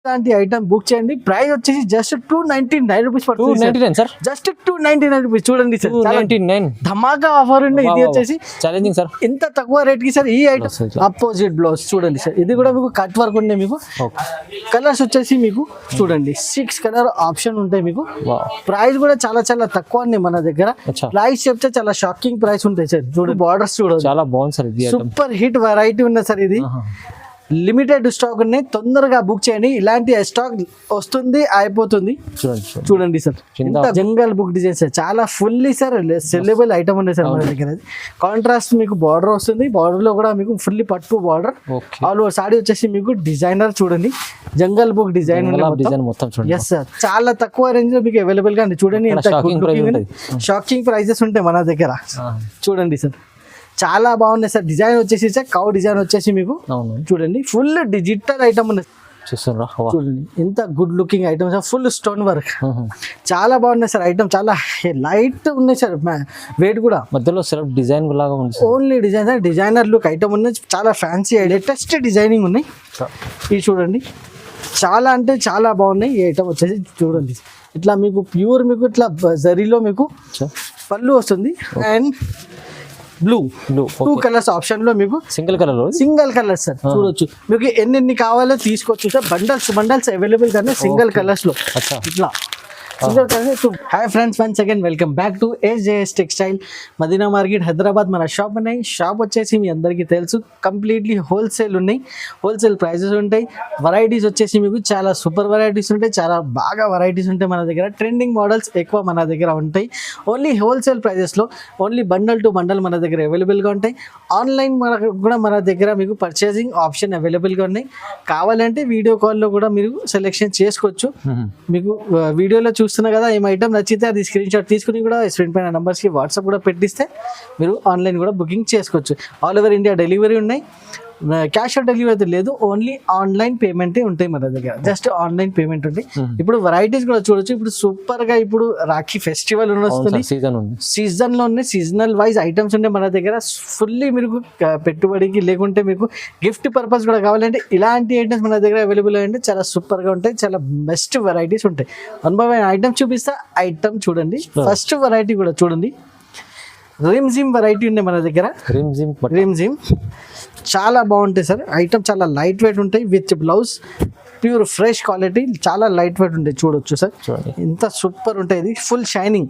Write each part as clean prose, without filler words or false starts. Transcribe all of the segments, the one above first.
ఇలాంటి item book చేయండి. Price వచ్చేసి జస్ట్ 299 రూపీస్ పడుతుంది. 299 సార్, జస్ట్ 299 రూపీస్. చూడండి సార్, 299 ధమాకా ఆఫర్ ఉంది. ఇది వచ్చేసి ఛాలెంజింగ్ సార్, ఇంత తక్కువ రేట్ కి సార్ ఈ ఐటమ్. అపోజిట్ బ్లౌజ్ చూడండి సార్, ఇది కూడా మీకు కట్ వర్క్ ఉండే. మీకు కలర్స్ వచ్చేసి మీకు చూడండి 6 కలర్ ఆప్షన్ ఉంటాయి మీకు. ప్రైస్ కూడా చాలా చాలా తక్కువ ఉంది మన దగ్గర. ప్రైస్ చెప్తే చాలా షాకింగ్ ప్రైస్ ఉంటాయి సార్. చూడండి బార్డర్స్ చూడండి, చాలా బాగుంది సార్. ఇది సూపర్ హిట్ వెరైటీ ఉన్నది సార్. ఇది లిమిటెడ్ స్టాక్ ఉన్నాయి, తొందరగా బుక్ చేయండి. ఇలాంటి స్టాక్ వస్తుంది అయిపోతుంది. చూడండి సార్, జంగల్ బుక్ డిజైన్ సార్, చాలా ఫుల్లీ సార్ సెల్లబుల్ ఐటమ్ ఉంది సార్ మన దగ్గర. కాంట్రాస్ట్ మీకు బార్డర్ వస్తుంది, బార్డర్ లో కూడా మీకు ఫుల్లీ పట్టు బార్డర్. ఆల్ ఓవర్ సాడీ వచ్చేసి మీకు డిజైనర్ చూడండి, జంగల్ బుక్ డిజైన్ మొత్తం. ఎస్ సార్, చాలా తక్కువ రేంజ్ లో మీకు అవైలబుల్ గా ఉంది. చూడండి ఎంత షాకింగ్ ప్రైజెస్ ఉంటాయి మన దగ్గర. చూడండి సార్, చాలా బాగున్నాయి సార్. డిజైన్ వచ్చేసి సార్ కౌ డిజైన్ వచ్చేసి మీకు చూడండి ఫుల్ డిజిటల్ ఐటమ్ ఉంది. చూడండి ఎంత good looking item sir, full stone work. చాలా బాగున్నాయి సార్ ఐటమ్, చాలా లైట్ ఉన్నాయి సార్. వెయిట్ కూడా మధ్యలో సెల్ఫ్ డిజైన్ లాగా ఉంది. Only design sir, designer look item ఉన్నాయి. చాలా ఫ్యాన్సీ లేటెస్ట్ డిజైనింగ్ ఉన్నాయి. ఇది చూడండి, చాలా అంటే చాలా బాగున్నాయి. ఈ ఐటమ్ వచ్చేసి చూడండి ఇట్లా మీకు ప్యూర్ మీకు ఇట్లా జరీలో మీకు పళ్ళు వస్తుంది. అండ్ బ్లూ 2 కలర్స్ ఆప్షన్ లో మీకు సింగిల్ కలర్ సార్. చూడొచ్చు మీకు ఎన్ని కావాలో తీసుకోవచ్చు సార్. బండల్స్ అవైలబుల్ కానీ సింగిల్ కలర్స్ లో ఇట్లా hi friends, once again welcome back to SJS textile, Madina market, Hyderabad. మన షాప్ ఉన్నాయి. షాప్ వచ్చేసి మీ అందరికీ తెలుసు, కంప్లీట్లీ హోల్సేల్ ఉన్నాయి. హోల్సేల్ ప్రైజెస్ ఉంటాయి. వెరైటీస్ వచ్చేసి మీకు చాలా సూపర్ వెరైటీస్ ఉంటాయి, చాలా బాగా వెరైటీస్ ఉంటాయి మన దగ్గర. ట్రెండింగ్ మోడల్స్ ఎక్కువ మన దగ్గర ఉంటాయి. ఓన్లీ హోల్సేల్ ప్రైజెస్లో ఓన్లీ బండల్ టు బండల్ మన దగ్గర అవైలబుల్గా ఉంటాయి. ఆన్లైన్ కూడా మన దగ్గర మీకు పర్చేసింగ్ ఆప్షన్ అవైలబుల్గా ఉన్నాయి. కావాలంటే వీడియో కాల్లో కూడా మీరు సెలెక్షన్ చేసుకోవచ్చు. మీకు వీడియోలో చూస్తున్నా కదా, ఏం ఐటమ్ నచ్చితే అది స్క్రీన్ షాట్ తీసుకుని కూడా స్క్రీన్ పైన నంబర్స్కి వాట్సాప్ కూడా పెట్టిస్తే మీరు ఆన్లైన్ కూడా బుకింగ్ చేసుకోవచ్చు. ఆల్ ఓవర్ ఇండియా డెలివరీ ఉన్నాయి. క్యాష్ ఆన్ డెలివరీ అయితే లేదు, ఓన్లీ ఆన్లైన్ పేమెంటే ఉంటాయి మన దగ్గర. జస్ట్ ఆన్లైన్ పేమెంట్ ఉంటాయి. ఇప్పుడు వెరైటీస్ కూడా చూడొచ్చు. ఇప్పుడు సూపర్ గా ఇప్పుడు రాఖీ ఫెస్టివల్ వస్తుంది, సీజన్ లో ఉన్నాయి. సీజనల్ వైజ్ ఐటమ్స్ ఉంటాయి మన దగ్గర. ఫుల్లీ మీకు పెట్టుబడికి లేకుంటే మీకు గిఫ్ట్ పర్పస్ కూడా కావాలంటే ఇలాంటి ఐటమ్స్ మన దగ్గర అవైలబుల్ అంటే చాలా సూపర్ గా ఉంటాయి. చాలా బెస్ట్ వెరైటీస్ ఉంటాయి. 1 by 1 ఐటమ్ చూపిస్తా. ఐటమ్ చూడండి, ఫస్ట్ వెరైటీ కూడా చూడండి. రిమ్జిమ్ వెరైటీ ఉంది మన దగ్గర. రిమ్జిమ్ చాలా బాగుంటాయి సార్ ఐటమ్, చాలా లైట్ వెయిట్ ఉంటాయి. With blouse pure fresh quality, చాలా లైట్ వెయిట్ ఉంటాయి. చూడొచ్చు సార్, ఇంత సూపర్ ఉంటాయి. ఇది ఫుల్ షైనింగ్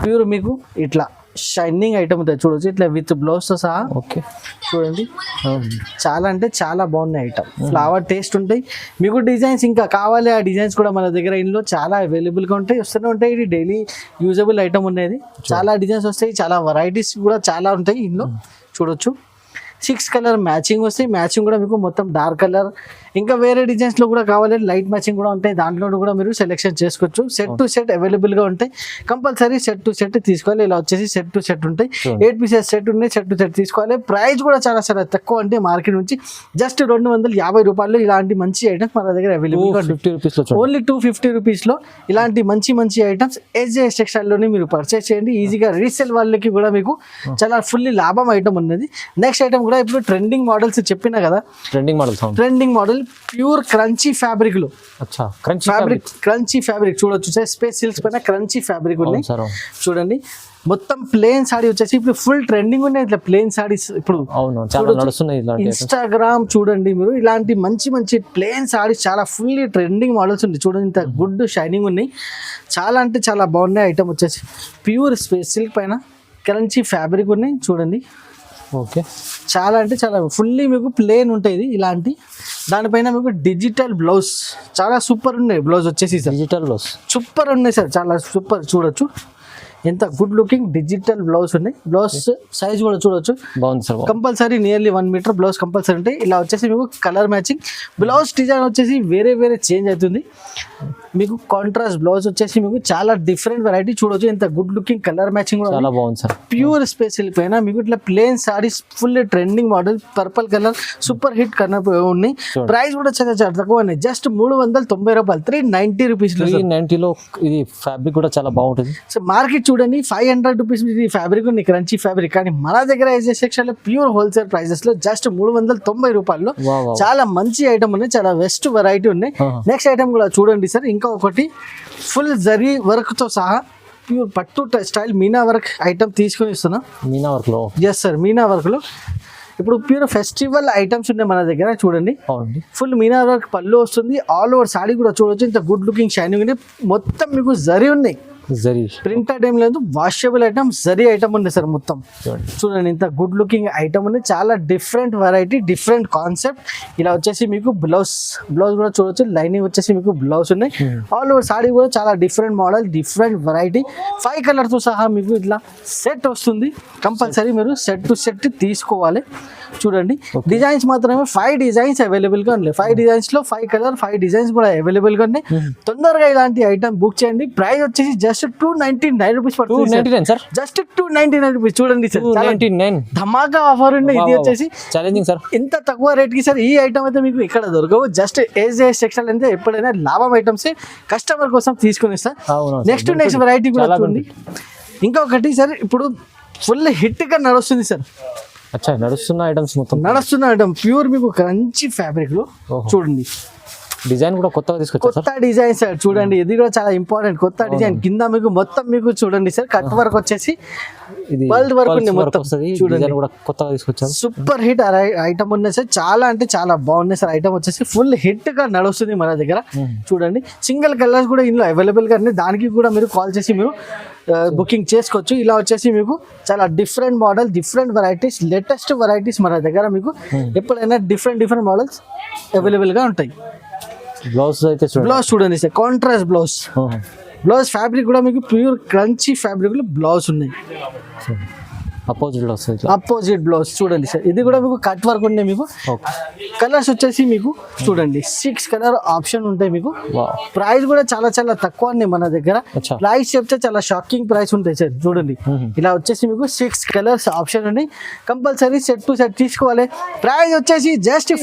ప్యూర్ మీకు ఇట్లా షైనింగ్ ఐటమ్ ఉంటుంది. చూడొచ్చు ఇట్లా విత్ బ్లౌజ్ తో సహా. ఓకే చూడండి, చాలా అంటే చాలా బాగున్నాయి ఐటమ్. ఫ్లవర్ టేస్ట్ ఉంటాయి. మీకు డిజైన్స్ ఇంకా కావాలి, ఆ డిజైన్స్ కూడా మన దగ్గర ఇందులో చాలా అవైలబుల్గా ఉంటాయి, వస్తూనే ఉంటాయి. ఇది డైలీ యూజబుల్ ఐటమ్ ఉండేది. చాలా డిజైన్స్ వస్తాయి, చాలా వెరైటీస్ కూడా చాలా ఉంటాయి ఇందులో. చూడొచ్చు 6 కలర్ మ్యాచింగ్ వస్తాయి. మ్యాచింగ్ కూడా మీకు మొత్తం డార్క్ కలర్, ఇంకా వేరే డిజైన్స్లో కూడా కావాలంటే లైట్ మ్యాచింగ్ కూడా ఉంటాయి. దాంట్లో కూడా మీరు సెలెక్షన్ చేసుకోవచ్చు. సెట్ టు సెట్ అవైలబుల్గా ఉంటాయి. కంపల్సరీ సెట్ టు సెట్ తీసుకోవాలి. ఇలా వచ్చేసి సెట్ టు సెట్ ఉంటాయి. 8 pieces సెట్ ఉన్నాయి. సెట్ టు సెట్ తీసుకోవాలి. ప్రైస్ కూడా చాలా చాలా తక్కువ, అంటే మార్కెట్ నుంచి జస్ట్ 250 రూపాయలు ఇలాంటి మంచి ఐటమ్స్ మన దగ్గర అవైలబుల్గా 50 రూపీస్లో, ఓన్లీ 250 రూపీస్లో ఇలాంటి మంచి మంచి ఐటమ్స్ SJS టెక్స్టైల్లోనే మీరు పర్చేస్ చేయండి. ఈజీగా రీసేల్ వాళ్ళకి కూడా మీకు చాలా ఫుల్లీ లాభం ఐటమ్ ఉన్నది. నెక్స్ట్ ఐటమ్ కూడా ఇప్పుడు ట్రెండింగ్ మోడల్స్ చెప్పినా కదా, trending model pure crunchy fabric లో. క్రంచీ ఫ్యాబ్రిక్ చూడొచ్చు సార్. స్పేస్ సిల్క్స్ పైన క్రంచీ ఫ్యాబ్రిక్ ఉన్నాయి. చూడండి మొత్తం ప్లేన్ సాడీ వచ్చేసి ఇప్పుడు ఫుల్ ట్రెండింగ్ ఉన్నాయి. ఇట్లా ప్లేన్ సాడీస్ ఇప్పుడు ఇన్స్టాగ్రామ్ చూడండి మీరు, ఇలాంటి మంచి మంచి ప్లేన్ సాడీస్ చాలా ఫుల్లీ ట్రెండింగ్ మోడల్స్ ఉంది. చూడండి ఇంత గుడ్ షైనింగ్ ఉన్నాయి. చాలా అంటే చాలా బాగున్నాయి ఐటమ్ వచ్చేసి. ప్యూర్ స్పేస్ సిల్క్ పైన క్రంచీ ఫ్యాబ్రిక్ ఉన్నాయి. చూడండి ఓకే, చాలా అంటే చాలా ఫుల్లీ మీకు ప్లేన్ ఉంటుంది ఇలాంటి. దానిపైన మీకు డిజిటల్ బ్లౌజ్, చాలా సూపర్ ఉన్నాయి. బ్లౌజ్ వచ్చేసి సార్ డిజిటల్ బ్లౌజ్ సూపర్ ఉన్నాయి సార్, చాలా సూపర్. చూడొచ్చు ఎంత గుడ్ లుకింగ్ డిజిటల్ బ్లౌజ్ ఉన్నాయి. బ్లౌజ్ సైజ్ కూడా చూడొచ్చు, బాగుంది sir. Compulsory nearly 1 metre blouse compulsory ఉంటాయి. ఇలా వచ్చేసి మీకు కలర్ మ్యాచింగ్. బ్లౌజ్ డిజైన్ వచ్చేసి వేరే చేంజ్ అవుతుంది. మీకు కాంట్రాస్ట్ బ్లౌజ్ వచ్చేసి మీకు చాలా డిఫరెంట్ వెరైటీ. చూడొచ్చు ఎంత గుడ్ లుకింగ్ కలర్ మ్యాచింగ్ కూడా చాలా బాగుంది సార్. ప్యూర్ స్పెషల్ పైన మీకు ఇట్లా plain saris full trending model, purple colour super hit colour ఉన్నాయి. ప్రైస్ కూడా చాలా చాలా తక్కువ ఉన్నాయి. జస్ట్ 390 రూపాయలు, 390 రూపీస్. 390లో ఇది ఫ్యాబ్రిక్ కూడా చాలా బాగుంటుంది. సో మార్కెట్ చూడండి 500 రూపీస్ ఇది ఫ్యాబ్రిక్ ఉంది, క్రంచీ ఫ్యాబ్రిక్. కానీ మన దగ్గర ఎస్జే సెక్షన్ లో ప్యూర్ హోల్సేల్ ప్రైజెస్ లో జస్ట్ 390 రూపాయల్లో చాలా మంచి ఐటమ్ ఉన్నాయి, చాలా బెస్ట్ వెరైటీ ఉన్నాయి. నెక్స్ట్ ఐటమ్ కూడా చూడండి సార్, ఇంకా ఒకటి ఫుల్ జరీ వర్క్ తో సహా ప్యూర్ పట్టు స్టైల్ మీనా వర్క్ ఐటమ్ తీసుకొని ఇస్తున్నా. మీనా వర్క్ లో ఎస్ సార్, మీనా వర్క్ లో ఇప్పుడు ప్యూర్ ఫెస్టివల్ ఐటమ్స్ ఉన్నాయి మన దగ్గర. చూడండి ఫుల్ మీనా వర్క్ పళ్ళు వస్తుంది, ఆల్ ఓవర్ సాడీ కూడా చూడొచ్చు. ఇంత గుడ్ లుకింగ్ షైనింగ్ ఉంది, మొత్తం మీకు జరీ ఉన్నాయి, జరీ ప్రింటెడ్ ఏం లేదు, వాషబుల్ ఐటమ్ జరీ ఐటమ్ ఉంది సార్ మొత్తం. చూడండి ఇంత గుడ్ లుకింగ్ ఐటమ్ ఉంది, చాలా డిఫరెంట్ వెరైటీ, డిఫరెంట్ కాన్సెప్ట్. ఇలా వచ్చేసి మీకు బ్లౌజ్ కూడా చూడొచ్చు, లైనింగ్ వచ్చేసి మీకు బ్లౌజ్ ఉన్నాయి. ఆల్ ఓవర్ సాడీ కూడా చాలా different model, different variety. 5 colour తో సహా మీకు ఇట్లా సెట్ వస్తుంది. కంపల్సరీ మీరు సెట్ టు సెట్ తీసుకోవాలి. చూడండి డిజైన్స్ మాత్రమే 5 డిజైన్స్ అవైలబుల్ గా ఉన్నాయి. 5 డిజైన్స్ లో 5 కలర్ 5 డిజైన్స్ కూడా అవైలబుల్ గా ఉన్నాయి. తొందరగా ఇలాంటి ఐటమ్ బుక్ చేయండి. ప్రైస్ వచ్చేసి జస్ట్ 299 రూపీస్ పడుతుంది. Just 299 rupees. చూడండి సార్, ధమాకా ఆఫర్ ఉంది. ఇది వచ్చేసి ఛాలెంజింగ్ సార్, ఇంత తక్కువ రేట్ కి సార్ ఈ ఐటమ్ అయితే మీకు ఇక్కడ దొరకవు. జస్ట్ ఏజేఎస్ టెక్స్టైల్ అంటే ఎప్పుడైనా లాభం ఐటమ్స్ కస్టమర్ కోసం తీసుకుని సార్. నెక్స్ట్ వెరైటీ కూడా చూడండి. ఇంకొకటి సార్, ఇప్పుడు ఫుల్ హిట్ గా నడుస్తుంది సార్. నడుస్తున్న ఐటమ్స్ మొత్తం నడుస్తున్న ఐటమ్ ప్యూర్ మీకు క్రంచీ ఫ్యాబ్రిక్ లో చూడండి. డిజైన్ కూడా కొత్తగా తీసుకొచ్చారు, కొత్త డిజైన్ సార్. చూడండి ఇది కూడా చాలా ఇంపార్టెంట్, కొత్త డిజైన్. కింద మీకు మొత్తం మీకు చూడండి సార్, కట్ వర్క్ వచ్చేసి వరల్డ్ వర్క్ ఉంది మొత్తం. చూడండి కూడా కొత్తగా తీసుకొచ్చారు, సూపర్ హిట్ ఐటమ్ ఉన్నాయి సార్. చాలా అంటే చాలా బాగున్నాయి సార్. ఐటమ్ వచ్చేసి ఫుల్ హిట్ గా నడుస్తుంది మన దగ్గర. చూడండి సింగిల్ కలర్స్ కూడా ఇందులో అవైలబుల్ గా ఉన్నాయి. దానికి కూడా మీరు కాల్ చేసి మీరు బుకింగ్ చేసుకోవచ్చు. ఇలా వచ్చేసి మీకు చాలా different model, different varieties, latest varieties మన దగ్గర మీకు ఎప్పుడైనా డిఫరెంట్ మోడల్స్ అవైలబుల్ గా ఉంటాయి. బ్లౌజ్ అయితే బ్లౌజ్ చూడండి సార్, కాంట్రాస్ట్ బ్లౌజ్ ఫ్యాబ్రిక్ కూడా మీకు ప్యూర్ క్రంచీ ఫ్యాబ్రిక్ లో బ్లౌజ్ ఉన్నాయి. అపోజిట్ బ్లౌజ్ చూడండి సార్. ఇది కూడా మీకు కట్ వర్క్ ఉన్నాయి. మీకు కలర్స్ వచ్చేసి మీకు చూడండి 6 కలర్ ఆప్షన్ ఉంటాయి మీకు. ప్రైస్ కూడా చాలా చాలా తక్కువ ఉన్నాయి మన దగ్గర. ప్రైస్ చెప్తే చాలా షాకింగ్ ప్రైస్ ఉంటాయి సార్. చూడండి ఇలా వచ్చేసి మీకు 6 కలర్స్ ఆప్షన్ ఉన్నాయి. కంపల్సరీ సెట్ టు సెట్ తీసుకోవాలి. ప్రైస్ వచ్చేసి just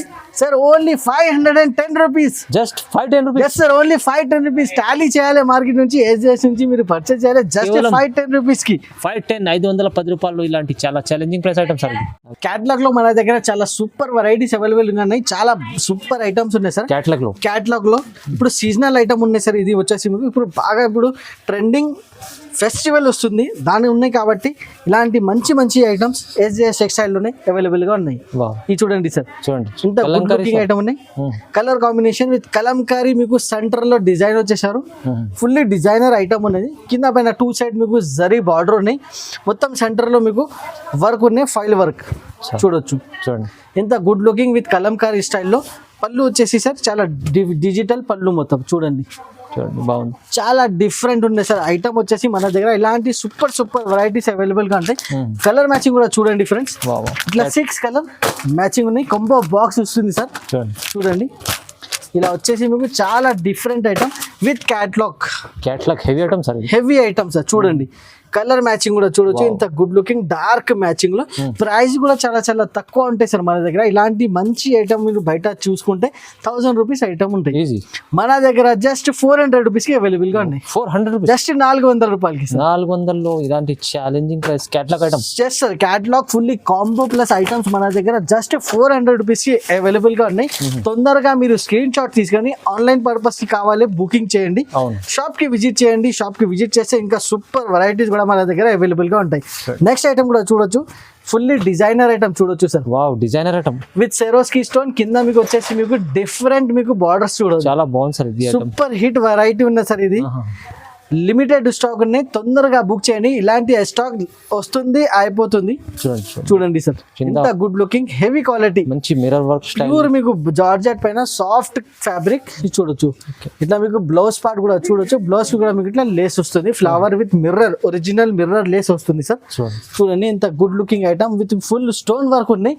sir only 510 rupees. Just 510 rupees sir, only 510 rupees. Tally చేయాలి మార్కెట్ నుంచి, ఏజెస్ నుంచి మీరు పర్చేస్ చేయాలి. జస్ట్ 510 రూపీస్ కి 510 రూపాయలు. ఇలాంటి చాలా challenging price items sir. Catalogue లో మన దగ్గర చాలా సూపర్ వెరైటీస్ అవైలబుల్ గా ఉన్నాయి. చాలా సూపర్ ఐటమ్స్ ఉన్నాయి సార్ క్యాటలాగ్ లో. ఇప్పుడు సీజనల్ ఐటమ్ ఉన్నాయి సార్. ఇది వచ్చేసి మీకు ఇప్పుడు బాగా ఇప్పుడు ట్రెండింగ్ ఫెస్టివల్ వస్తుంది, దాని ఉన్నాయి కాబట్టి ఇలాంటి మంచి మంచి ఐటమ్స్ ఎస్జేఎస్ టెక్స్టైల్ లోనే అవైలబుల్ గా ఉన్నాయి. ఇది చూడండి సార్, చూడండి ఇంత గుడ్ లుకింగ్ ఐటమ్ ఉన్నాయి. కలర్ కాంబినేషన్ విత్ కలంకారీ మీకు సెంటర్ లో డిజైన్ వచ్చేసారు. ఫుల్లీ డిజైనర్ ఐటమ్ ఉన్నది. కింద పైన 2 సైడ్ మీకు జరీ బార్డర్ ఉన్నాయి. మొత్తం సెంటర్ లో మీకు వర్క్ ఉన్నాయి, ఫైల్ వర్క్ చూడొచ్చు. చూడండి ఎంత గుడ్ లుకింగ్ విత్ కలంకారీ స్టైల్లో. పళ్ళు వచ్చేసి సార్ చాలా డిజిటల్ పళ్ళు మొత్తం చూడండి. బాగుంది, చాలా డిఫరెంట్ ఉంది సార్. ఐటమ్ వచ్చేసి మన దగ్గర ఇలాంటి సూపర్ వెరైటీస్ అవైలబుల్ గా ఉంటాయి. కలర్ మ్యాచింగ్ కూడా చూడండి ఫ్రెండ్స్. ఇట్లా 6 కలర్ మ్యాచింగ్ ఉన్నాయి. కాంబో బాక్స్ వస్తుంది సార్. చూడండి ఇలా వచ్చేసి మీకు చాలా different item with catalogue heavy item sir. Heavy item sir. చూడండి కలర్ మ్యాచింగ్ కూడా చూడొచ్చు. ఇంత గుడ్ లుకింగ్ డార్క్ మ్యాచింగ్ లో. ప్రైస్ కూడా చాలా చాలా తక్కువ ఉంటాయి సార్ మన దగ్గర. ఇలాంటి మంచి ఐటమ్ మీరు బయట చూసుకుంటే 1000 రూపీస్ ఐటమ్ ఉంటాయి. మన దగ్గర జస్ట్ 400 రూపీస్ కి అవైలబుల్ గా ఉన్నాయి. 400 రూపీస్, జస్ట్ 400 రూపాయలకి. 400 లో ఇలాంటి challenging price catalogue item. Just sir catalogue fully combo plus items మన దగ్గర జస్ట్ 400 రూపీస్ కి అవైలబుల్ గా ఉన్నాయి. తొందరగా మీరు స్క్రీన్ షాట్ తీసుకొని ఆన్లైన్ పర్పస్ కి కావాలి బుకింగ్ చేయండి. షాప్ కి విజిట్ చేయండి. షాప్ కి విజిట్ చేస్తే ఇంకా సూపర్ వెరైటీస్ కూడా మన దగ్గర అవైలబుల్ గా ఉంటాయి. నెక్స్ట్ ఐటమ్ కూడా చూడొచ్చు, ఫుల్లీ డిజైనర్ ఐటమ్ చూడొచ్చు sir. Wow, designer item with Swarovski stone. కింద మీకు వచ్చేసి మీకు డిఫరెంట్ మీకు బార్డర్స్ చూడొచ్చు. చాలా బాగుంది సార్. సూపర్ హిట్ వెరైటీ ఉన్నది సార్. ఇది లిమిటెడ్ స్టాక్ ఉన్నాయి, తొందరగా బుక్ చేయండి. ఇలాంటి స్టాక్ వస్తుంది అయిపోతుంది. చూడండి సార్ ఇంత గుడ్ లుకింగ్ హెవీ క్వాలిటీ, మంచి మిర్రర్ వర్క్ ప్యూర్ మీకు జార్జెట్ పైన సాఫ్ట్ ఫ్యాబ్రిక్ చూడొచ్చు. ఇట్లా మీకు బ్లౌజ్ పార్ట్ కూడా చూడొచ్చు. బ్లౌజ్ కూడా మీకు ఇట్లా లేస్ వస్తుంది, flower with mirror, original mirror lace వస్తుంది సార్. చూడండి ఇంత good looking item with full stone work ఉన్నాయి.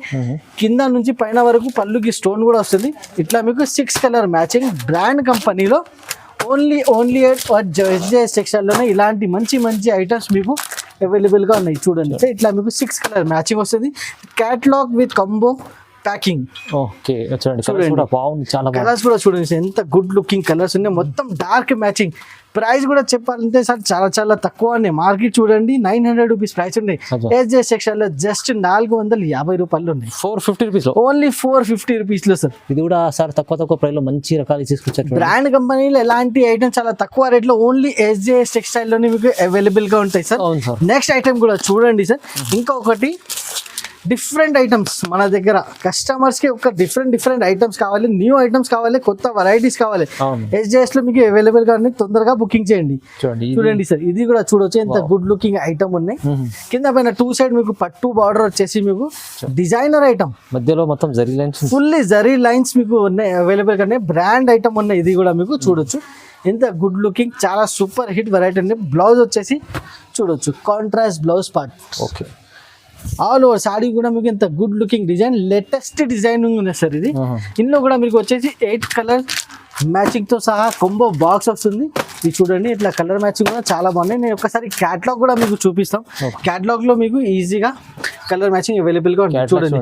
కింద నుంచి పైన వరకు పళ్ళుకి స్టోన్ కూడా వస్తుంది. ఇట్లా మీకు 6 కలర్ మ్యాచింగ్ బ్రాండ్ కంపెనీలో ఓన్లీ ఎస్జేఎస్ టెక్స్టైల్ లోనే ఇలాంటి మంచి ఐటమ్స్ మీకు అవైలబుల్ గా ఉన్నాయి. చూడండి ఇట్లా మీకు 6 కలర్ మ్యాచింగ్ వస్తుంది. Catalogue with combo packing. చూడండి కలర్స్ కూడా బాగుంది, చాలా కలర్స్ కూడా చూడండి ఎంత గుడ్ లుకింగ్ కలర్స్ ఉన్నాయి. మొత్తం డార్క్ మ్యాచింగ్. ప్రైస్ కూడా చెప్పాలంటే సార్ చాలా చాలా తక్కువ అండి. మార్కెట్ చూడండి 900 రూపీస్ ప్రైస్ ఉన్నాయి. ఎస్జే సెక్షన్ లో జస్ట్ 450 రూపాయలు ఉన్నాయి. 450 రూపీస్ లో ఓన్లీ 450 రూపీస్ లో సార్. ఇది కూడా సార్ తక్కువ ప్రైస్ లో మంచి రకాలు తీసుకొచ్చారు. బ్రాండ్ కంపెనీలో ఎలాంటి ఐటమ్ చాలా తక్కువ రేట్ లో ఓన్లీ ఎస్జే టెక్స్టైల్ లోనే మీకు అవైలబుల్ గా ఉంటాయి సార్. అవును సార్. నెక్స్ట్ ఐటమ్ కూడా చూడండి సార్. ఇంకొకటి డిఫరెంట్ ఐటమ్స్ మన దగ్గర కస్టమర్స్ కి ఒక డిఫరెంట్ ఐటమ్స్ కావాలి, న్యూ ఐటమ్స్ కావాలి, కొత్త వెరైటీస్ కావాలి. ఎస్జేఎస్ లో మీకు అవైలబుల్ గా తొందరగా బుకింగ్ చేయండి. చూడండి సార్, ఇది కూడా చూడొచ్చు ఎంత గుడ్ లుకింగ్ ఐటమ్ ఉన్నాయి. కింద పైన 2 సైడ్ మీకు పట్టు బార్డర్ వచ్చేసి మీకు డిజైనర్ ఐటమ్, మధ్యలో మొత్తం zari lines, fully zari lines మీకు ఉన్నాయి అవైలబుల్ గా. బ్రాండ్ ఐటమ్ ఉన్నాయి. ఇది కూడా మీకు చూడొచ్చు ఎంత గుడ్ లుకింగ్, చాలా సూపర్ హిట్ వెరైటీ అండి. బ్లౌజ్ వచ్చేసి చూడొచ్చు contrast blouse part. Okay, all over saree కూడా మీకు ఇంత good looking design, latest designing ఉంది సార్ ఇది. ఇందులో కూడా మీకు వచ్చేసి 8 కలర్ మ్యాచింగ్ తో సహా కొంబో బాక్స్ వస్తుంది. ఇది చూడండి, ఇట్లా కలర్ మ్యాచింగ్ కూడా చాలా బాగున్నాయి. నేను ఒకసారి క్యాటలాగ్ కూడా మీకు చూపిస్తాం. క్యాటలాగ్ లో మీకు ఈజీగా కలర్ మ్యాచింగ్ అవైలబుల్ గా ఉంటుంది. చూడండి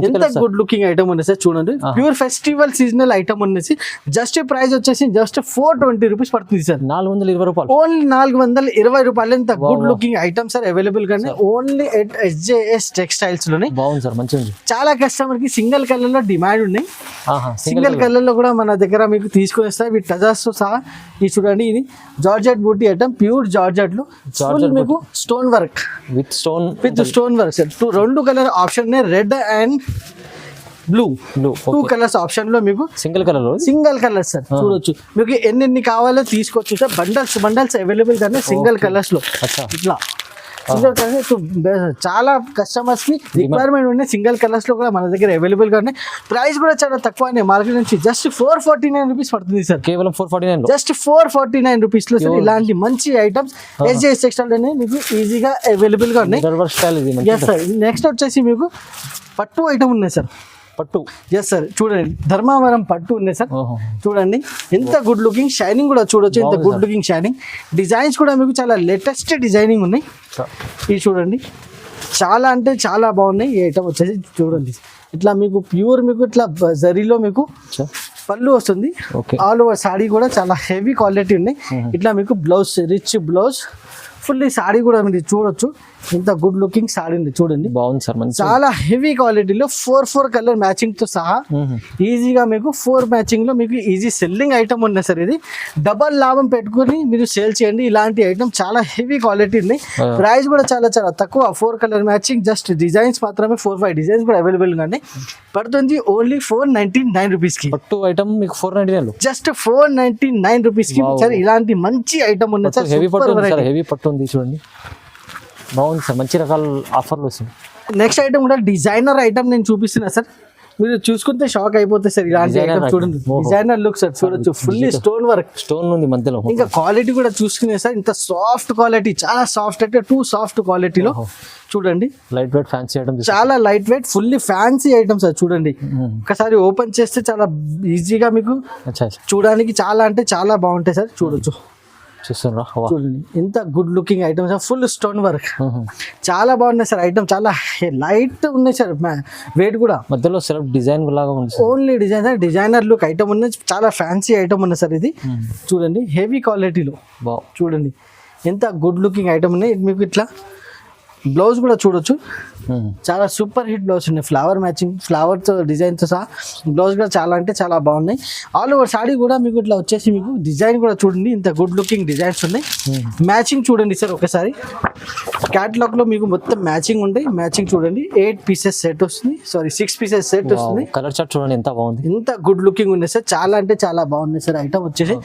ఎంత గుడ్ లుకింగ్ ఐటమ్ ఉంది సార్. చూడండి ప్యూర్ ఫెస్టివల్ సీజనల్ ఐటమ్ ఉంది. జస్ట్ ప్రైస్ వచ్చేసి జస్ట్ 420 రూపీస్ పడుతుంది సార్. 420 రూపాయలు, ఓన్లీ 420 రూపాయలు. ఎంత good looking item sir available గానే ఓన్లీ ఎట్ ఎస్జేఎస్ టెక్స్టైల్స్ లోనే. బాగుంది సార్, మంచిగా. చాలా కస్టమర్ కి సింగిల్ కలర్ లో డిమాండ్ ఉన్నాయి. సింగిల్ కలర్ లో కూడా మన దగ్గర మీకు తీసుకొని వస్తారు విత్ టజర్స్ తో సహా. ఇది చూడండి, ఇది జార్జెట్ బూటీ ఐటమ్, ప్యూర్ జార్జెట్ లో మీకు stone work with stone work sir. 2 colour option, red and blue 2 colours option లో మీకు సింగిల్ కలర్ సార్. చూడొచ్చు మీకు ఎన్ని కావాలో తీసుకోవచ్చు సార్. బండల్స్ అవైలబుల్ గానే సింగిల్ కలర్స్ లో. ఇట్లా సింగిల్ కలర్స్ చాలా కస్టమర్స్ కి రిక్వైర్మెంట్ ఉన్నాయి. సింగిల్ కలర్స్ లో కూడా మన దగ్గర అవైలబుల్ గా ఉన్నాయి. ప్రైస్ కూడా చాలా తక్కువ మార్కెట్ నుంచి జస్ట్ 449 రూపీస్ పడుతుంది సార్. కేవలం 449, జస్ట్ 449 రూపీస్ లో సార్. ఇలాంటి మంచి ఐటమ్స్ ఎస్జేఎస్ టెక్స్టైల్ అనేది మీకు ఈజీగా అవైలబుల్ గా ఉన్నాయి. నెక్స్ట్ వచ్చేసి మీకు పట్టు ఐటమ్ ఉన్నాయి సార్. పట్టు, ఎస్ సార్. చూడండి ధర్మావరం పట్టు ఉన్నాయి సార్. చూడండి ఎంత గుడ్ లుకింగ్, షైనింగ్ కూడా చూడొచ్చు ఎంత గుడ్ లుకింగ్ షైనింగ్. డిజైన్స్ కూడా మీకు చాలా లేటెస్ట్ డిజైనింగ్ ఉన్నాయి. ఇది చూడండి చాలా అంటే చాలా బాగున్నాయి. ఈ ఐటమ్ వచ్చేసి చూడండి ఇట్లా మీకు ప్యూర్ మీకు ఇట్లా జరీలో మీకు పళ్ళు వస్తుంది. ఆల్ ఓవర్ సాడీ కూడా చాలా హెవీ క్వాలిటీ ఉన్నాయి. ఇట్లా మీకు blouse rich blouse, fully saree కూడా మీరు చూడొచ్చు ఇంత గుడ్ లుకింగ్ సాడీ ఉంది. చూడండి బాగుంది సార్, చాలా హెవీ క్వాలిటీలో 4 కలర్ మ్యాచింగ్ తో సహా ఈజీగా మీకు 4 మ్యాచింగ్ లో మీకు ఈజీ సెల్లింగ్ ఐటమ్ ఉన్నాయి సార్. ఇది డబల్ లాభం పెట్టుకుని మీరు సేల్ చేయండి. ఇలాంటి ఐటమ్ చాలా హెవీ క్వాలిటీ ఉంది. ప్రైస్ కూడా చాలా చాలా తక్కువ. 4 కలర్ మ్యాచింగ్, జస్ట్ డిజైన్స్ మాత్రమే 4-5 డిజైన్స్ కూడా అవైలబుల్ గానే పడుతుంది. ఓన్లీ 499 రూపీస్ కి పట్టు ఐటమ్ మీకు 499, జస్ట్ 499 రూపీస్ కి సార్. ఇలాంటి మంచి ఐటమ్ ఉన్నాయి సార్. హెవీ పట్టు ఉంది చూడండి, బాగుంది సార్. మంచి రకాల ఆఫర్లు వస్తుంది. నెక్స్ట్ ఐటమ్ కూడా డిజైనర్ ఐటమ్ నేను చూపిస్తున్నా సార్. మీరు చూసుకుంటే షాక్ అయిపోతాయి సార్. ఇలాంటి ఐటమ్ చూడండి, డిజైనర్ లుక్ సార్. చూడొచ్చు ఫుల్లీ స్టోన్ వర్క్, స్టోన్ ఉంది మధ్యలో. ఇంకా క్వాలిటీ కూడా చూసుకునే సార్ ఇంత సాఫ్ట్ క్వాలిటీ, చాలా సాఫ్ట్ అంటే టూ సాఫ్ట్ క్వాలిటీలో. చూడండి లైట్ వెయిట్ ఫ్యాన్సీ ఐటమ్, చాలా light weight fully fancy item sir. చూడండి ఒకసారి ఓపెన్ చేస్తే చాలా ఈజీగా మీకు చూడడానికి చాలా అంటే చాలా బాగుంటాయి సార్. చూడొచ్చు చూడండి ఎంత good looking items, full stone work, చాలా బాగున్నాయి సార్. ఐటమ్ చాలా లైట్ ఉన్నాయి సార్. వెయిట్ కూడా మధ్యలో సెల్ఫ్ డిజైన్ లాగా ఉంది. ఓన్లీ డిజైనర్ లుక్ ఐటమ్ ఉన్నాయి. చాలా ఫ్యాన్సీ ఐటమ్ ఉంది సార్. ఇది చూడండి హెవీ క్వాలిటీలో. చూడండి ఎంత గుడ్ లుకింగ్ ఐటమ్ ఉన్నాయి. మీకు ఇట్లా బ్లౌజ్ కూడా చూడొచ్చు, చాలా సూపర్ హిట్ బ్లౌజ్ ఉన్నాయి. ఫ్లవర్ మ్యాచింగ్, ఫ్లవర్ తో డిజైన్ తో సహా బ్లౌజ్ కూడా చాలా అంటే చాలా బాగున్నాయి. ఆల్ ఓవర్ సాడీ కూడా మీకు ఇట్లా వచ్చేసి మీకు డిజైన్ కూడా చూడండి ఇంత గుడ్ లుకింగ్ డిజైన్స్ ఉన్నాయి. మ్యాచింగ్ చూడండి సార్ ఒకసారి. క్యాటలాగ్ లో మీకు మొత్తం మ్యాచింగ్ ఉంటాయి. మ్యాచింగ్ చూడండి 8 పీసెస్ సెట్ వస్తుంది, సారీ 6 పీసెస్ సెట్ వస్తుంది. కలర్ చార్ట్ చూడండి ఎంత బాగుంది, ఎంత గుడ్ లుకింగ్ ఉన్నాయి సార్. చాలా అంటే చాలా బాగున్నాయి సార్. ఐటమ్ వచ్చేసి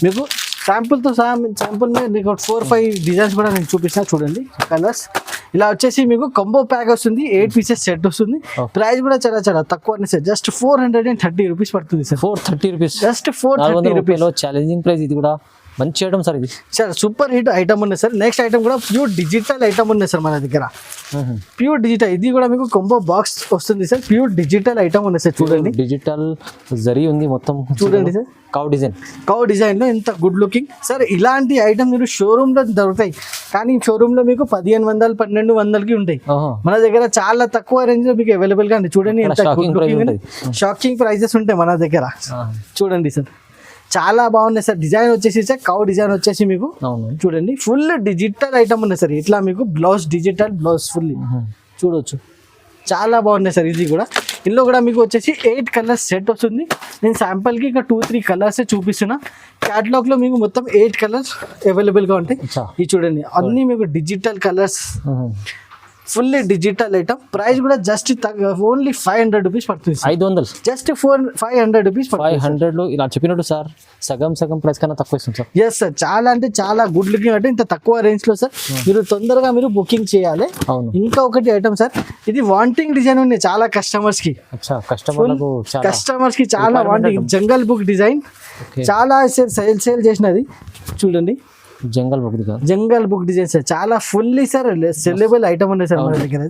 మీకు శాంపుల్ తో సహా, శాంపుల్ మీకు 4-5 డిజైన్స్ కూడా నేను చూపిస్తాను. చూడండి కలర్స్ ఇలా వచ్చేసి మీకు కంబో ప్యాక్ వస్తుంది. 8 పీసెస్ సెట్ వస్తుంది. ప్రైస్ కూడా చాలా చాలా తక్కువ సార్. జస్ట్ 430 రూపీస్ పడుతుంది sir. 430 rupees, just 430 rupees. Challenging price. ఇది కూడా మంచి ఐటమ్ సార్. ఇది సార్ సూపర్ హిట్ ఐటమ్ ఉంది సార్. నెక్స్ట్ ఐటమ్ కూడా ప్యూర్ డిజిటల్ ఐటమ్ ఉంది సార్ మన దగ్గర. ప్యూర్ డిజిటల్, ఇది కూడా మీకు కొంబో బాక్స్ వస్తుంది సార్. ప్యూర్ డిజిటల్ ఐటమ్ ఉంది సార్. చూడండి డిజిటల్ జరీ ఉంది మొత్తం. చూడండి సార్ కౌ డిజైన్ లో ఎంత గుడ్ లుకింగ్ సార్. ఇలాంటి ఐటమ్ మీరు షోరూమ్ లో దొరుకుతాయి, కానీ షోరూమ్ లో మీకు 1500-1200కి ఉంటాయి. మన దగ్గర చాలా తక్కువ రేంజ్ లో మీకు అవైలబుల్ గా ఉంది. చూడండి ఎంత షాకింగ్ ప్రైజెస్ ఉంటాయి మన దగ్గర. చూడండి సార్ చాలా బాగున్నాయి సార్. డిజైన్ వచ్చేసి సార్ కౌ డిజైన్ వచ్చేసి మీకు అవును. చూడండి ఫుల్ డిజిటల్ ఐటమ్ ఉన్నాయి సార్. ఇట్లా మీకు బ్లౌజ్ డిజిటల్ బ్లౌజ్ ఫుల్ చూడొచ్చు. చాలా బాగున్నాయి సార్. ఇది కూడా ఇందులో కూడా మీకు వచ్చేసి 8 కలర్స్ సెట్ వస్తుంది. నేను శాంపుల్కి ఇక 2-3 కలర్స్ చూపిస్తున్నా. క్యాటలాగ్లో మీకు మొత్తం 8 కలర్స్ అవైలబుల్గా ఉంటాయి. ఇది చూడండి అన్నీ మీకు digital colours, fully digital item. Price కూడా జస్ట్ ఓన్లీ 500 రూపీస్ పడుతుంది. 500 జస్ట్ 500 రూపీస్ 500 ఇలా చెప్పినట్టు సార్ సగం ప్రైస్ కన్నా తక్కువ ఇస్తుంది సార్. Yes sir. చాలా అంటే చాలా గుడ్ లుకింగ్ అంటే ఇంత తక్కువ రేంజ్ లో సార్ మీరు తొందరగా మీరు బుకింగ్ చేయాలి. అవును. ఇంకా ఒకటి ఐటమ్ సార్, ఇది వాంటింగ్ డిజైన్ ఉన్నాయి చాలా కస్టమర్స్ కి. కస్టమర్స్ కి చాలా వాంటింగ్. జంగల్ బుక్ డిజైన్ చాలా సేల్ చేసినది చూడండి. జంగల్ బుక్ డిజైన్ సార్ చాలా ఫుల్లీ సార్ సెల్లబుల్ ఐటమ్ ఉన్నాయి సార్ మన దగ్గర.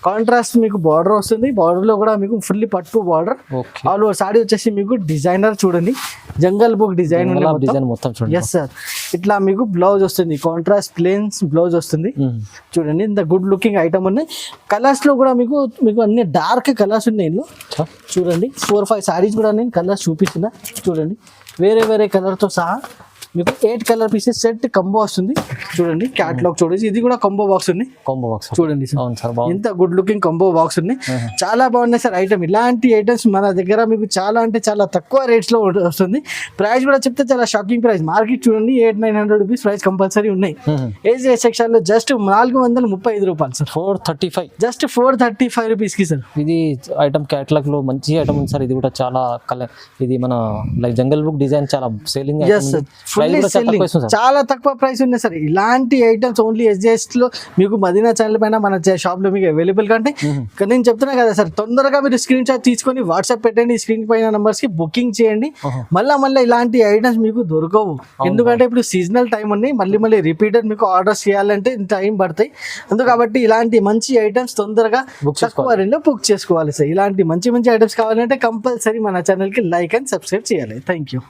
కాంట్రాస్ట్ మీకు బార్డర్ వస్తుంది. బార్డర్ లో కూడా మీకు ఫుల్లీ పట్టు బార్డర్. ఆల్ ఓవర్ సాడీ వచ్చేసి మీకు డిజైనర్ చూడండి జంగల్ బుక్ డిజైన్ మొత్తం చూడండి. Yes sir. ఇట్లా మీకు బ్లౌజ్ వస్తుంది, కాంట్రాస్ట్ ప్లేన్స్ బ్లౌజ్ వస్తుంది చూడండి. ఇంత గుడ్ లుకింగ్ ఐటమ్ ఉన్నాయి. కలర్స్ లో కూడా మీకు అన్ని డార్క్ కలర్స్ ఉన్నాయి ఇందులో చూడండి. 4-5 సారీస్ కూడా నేను కలర్స్ చూపిస్తున్నా చూడండి. వేరే కలర్తో సహా మీకు 8 కలర్ పీసెస్ సెట్ కంబో వస్తుంది చూడండి. క్యాటలాగ్ చూడండి. ఇది కూడా కంబో బాక్స్ ఉంది. చూడండి ఎంత గుడ్ లుకింగ్ కంబో బాక్స్ ఉంది. చాలా బాగున్నాయి సార్ ఐటమ్. ఇలాంటి ఐటమ్స్ మన దగ్గర మీకు చాలా అంటే చాలా తక్కువ రేట్స్ లో వస్తుంది. ప్రైస్ కూడా చెప్తే చాలా షాకింగ్ ప్రైస్. మార్కెట్ చూడండి 800-900 రూపీస్ ప్రైస్ కంపల్సరీ ఉన్నాయి. ఏజ్ సెక్షన్ లో జస్ట్ 435 రూపాయలు సార్. 435 జస్ట్ 435 రూపీస్ కి సార్. ఇది ఐటమ్ క్యాటలాగ్ లో మంచి ఐటమ్ ఉంది సార్. ఇది కూడా చాలా కలర్. ఇది మన లైక్ జంగల్ బుక్ డిజైన్ చాలా సేలింగ్. చాలా తక్కువ ప్రైస్ ఉన్నాయి సార్. ఇలాంటి ఐటమ్స్ ఓన్లీ SJS లో మీకు మదీనా ఛానల్ పైన మన షాప్ లో మీకు అవైలబుల్ గా ఉంటాయి. నేను చెప్తున్నా కదా సార్, తొందరగా మీరు స్క్రీన్ షాట్ తీసుకొని వాట్సాప్ పెట్టండి. స్క్రీన్ పైన నంబర్స్ కి బుకింగ్ చేయండి. మళ్ళీ ఇలాంటి ఐటమ్స్ మీకు దొరకవు. ఎందుకంటే ఇప్పుడు సీజనల్ టైం ఉన్నాయి. మళ్ళీ రిపీటెడ్ మీకు ఆర్డర్స్ చేయాలంటే టైం పడతాయి. కాబట్టి ఇలాంటి మంచి ఐటమ్స్ తొందరగా తక్కువ రేంజ్ లో బుక్ చేసుకోవాలి సార్. ఇలాంటి మంచి ఐటమ్స్ కావాలంటే కంపల్సరీ మన ఛానల్ కి లైక్ అండ్ సబ్స్క్రైబ్ చేయాలి. Thank you.